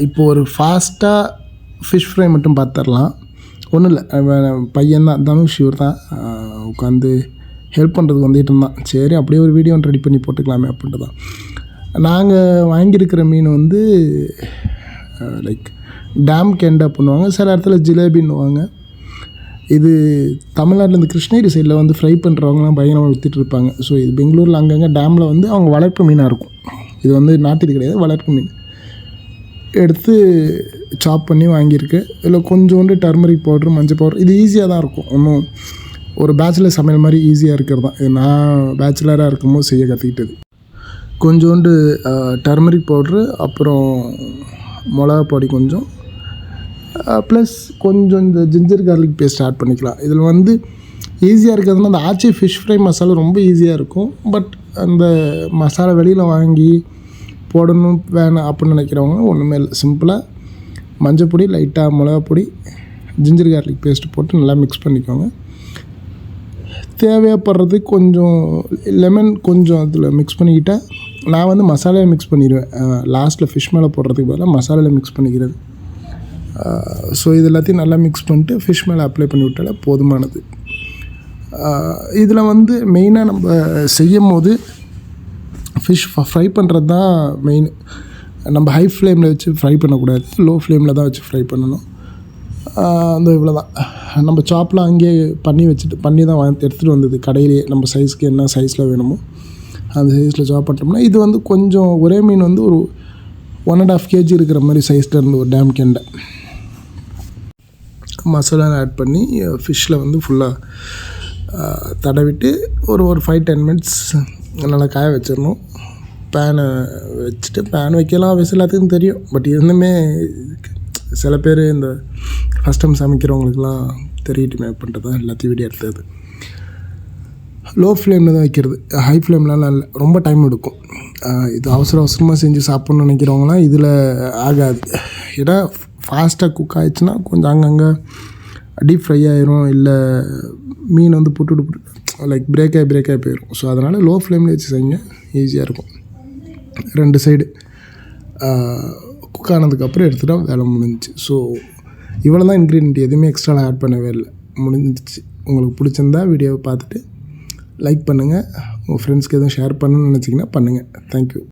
இப்போ ஒரு ஃபாஸ்ட்டாக ஃபிஷ் ஃப்ரை மட்டும் பார்த்துடலாம். ஒன்றும் இல்லை, பையன்தான் தனுஷ், இவர் தான் உட்காந்து ஹெல்ப் பண்ணுறதுக்கு வந்துட்டு இருந்தான். சரி அப்படியே ஒரு வீடியோ ரெடி பண்ணி போட்டுக்கலாமே அப்படின்ட்டு தான். நாங்கள் வாங்கியிருக்கிற மீன் வந்து லைக் டேம் கெண்டை பண்ணுவாங்க, சில இடத்துல ஜிலேபின்னுவாங்க. இது தமிழ்நாட்டில் கிருஷ்ணகிரி சைடில் வந்து ஃப்ரை பண்ணுறவங்களாம் பயங்கரமாக விற்றுட்டு இருப்பாங்க. ஸோ இது பெங்களூரில் அங்கங்கே டேமில் வந்து அவங்க வளர்ப்பு மீனாக இருக்கும். இது வந்து நாட்டு கிடையாது, வளர்ப்பு மீன். எடுத்து சாப் பண்ணி வாங்கியிருக்கு. இதில் கொஞ்சோண்டு டர்மரிக் பவுட்ரு, மஞ்சள் பவுட்ரு. இது ஈஸியாக தான் இருக்கும், ஒன்றும் ஒரு பேச்சுலர் சமையல் மாதிரி ஈஸியாக இருக்கிறது தான். இது நான் பேச்சுலராக இருக்கும்போது செய்ய கற்றுக்கிட்டது. கொஞ்சோண்டு டர்மரிக் பவுட்ரு, அப்புறம் மிளகா பொடி கொஞ்சம், ப்ளஸ் கொஞ்சம் இந்த ஜிஞ்சர் கார்லிக் பேஸ்ட் ஆட் பண்ணிக்கலாம். இதில் வந்து ஈஸியாக இருக்கிறதுனா அந்த ஆச்சி ஃபிஷ் ஃப்ரை மசாலா ரொம்ப ஈஸியாக இருக்கும். பட் அந்த மசாலா வெளியில் வாங்கி போடணும் வேணாம் அப்படின்னு நினைக்கிறவங்க ஒன்றுமே இல்லை. சிம்பிளாக மஞ்சள் பொடி, லைட்டாக மிளகா பொடி, ஜிஞ்சர் கார்லிக் பேஸ்ட்டு போட்டு நல்லா மிக்ஸ் பண்ணிக்கோங்க. தேவைப்படுறது கொஞ்சம் லெமன் கொஞ்சம் அதில் மிக்ஸ் பண்ணிக்கிட்டால், நான் வந்து மசாலாவை மிக்ஸ் பண்ணிடுவேன். லாஸ்ட்டில் ஃபிஷ் மேலே போடுறதுக்கு பதிலாக மசாலாவில் மிக்ஸ் பண்ணிக்கிறது. ஸோ இது எல்லாத்தையும் நல்லா மிக்ஸ் பண்ணிட்டு ஃபிஷ் மேலே அப்ளை பண்ணி விட்டாலே போதுமானது. இதில் வந்து மெயினாக நம்ம செய்யும் போது ஃபிஷ் ஃப்ரை பண்ணுறது தான் மெயின். நம்ம ஹை ஃப்ளேமில் வச்சு ஃப்ரை பண்ணக்கூடாது, லோ ஃப்ளேமில் தான் வச்சு ஃப்ரை பண்ணணும். அந்த இவ்வளோ தான். நம்ம சாப்லாம் அங்கேயே பண்ணி தான் எடுத்துகிட்டு வந்தது கடையிலேயே. நம்ம சைஸ்க்கு என்ன சைஸில் வேணுமோ அந்த சைஸில் சாப் பண்ணிட்டோம்னா, இது வந்து கொஞ்சம் ஒரே மீன் வந்து ஒரு 1.5 kg இருக்கிற மாதிரி சைஸில் இருந்து ஒரு டேம் கெண்டை மசாலா ஆட் பண்ணி ஃபிஷ்ஷில் வந்து ஃபுல்லாக தடவிட்டு ஒரு 5-10 மினிட்ஸ் நல்லா காய வச்சிடணும். பேனை வச்சுட்டு, பேன் வைக்கலாம் வயசு எல்லாத்துக்கும் தெரியும். பட் இருந்துமே சில பேர் இந்த ஃபஸ்ட் டைம் சமைக்கிறவங்களுக்குலாம் தெரியட்டுமே அப்படின்ட்டு தான் எல்லாத்தையும் வீடியோ எடுத்தது. லோ ஃப்ளேமில் தான் வைக்கிறது, ஹை ஃப்ளேம்லாம் இல்லை, ரொம்ப டைம் எடுக்கும். இது அவசரமாக செஞ்சு சாப்பிட்ணுன்னு நினைக்கிறவங்களாம் இதில் ஆகாது. ஏன்னா ஃபாஸ்ட்டாக குக் ஆகிடுச்சுன்னா கொஞ்சம் அங்கங்கே டீப் ஃப்ரை ஆயிரும், இல்லை மீன் வந்து புட்டு லைக் பிரேக் ஆகி போயிடும். ஸோ அதனால் லோ ஃப்ளேமில் வச்சு செய்யுங்க, ஈஸியாக இருக்கும். 2 சைடு குக் ஆனதுக்கப்புறம் எடுத்துகிட்டா வேலை முடிஞ்சிச்சு. ஸோ இவ்வளோ தான் இன்க்ரீடியன்ட், எதுவுமே எக்ஸ்ட்ரா ஆட் பண்ணவே இல்லை, முடிஞ்சிச்சு. உங்களுக்கு பிடிச்சிருந்தா வீடியோவை பார்த்துட்டு லைக் பண்ணுங்கள். உங்கள் ஃப்ரெண்ட்ஸ்க்கு எதுவும் ஷேர் பண்ணணும்னு நினச்சிங்கன்னா பண்ணுங்கள். தேங்க்யூ.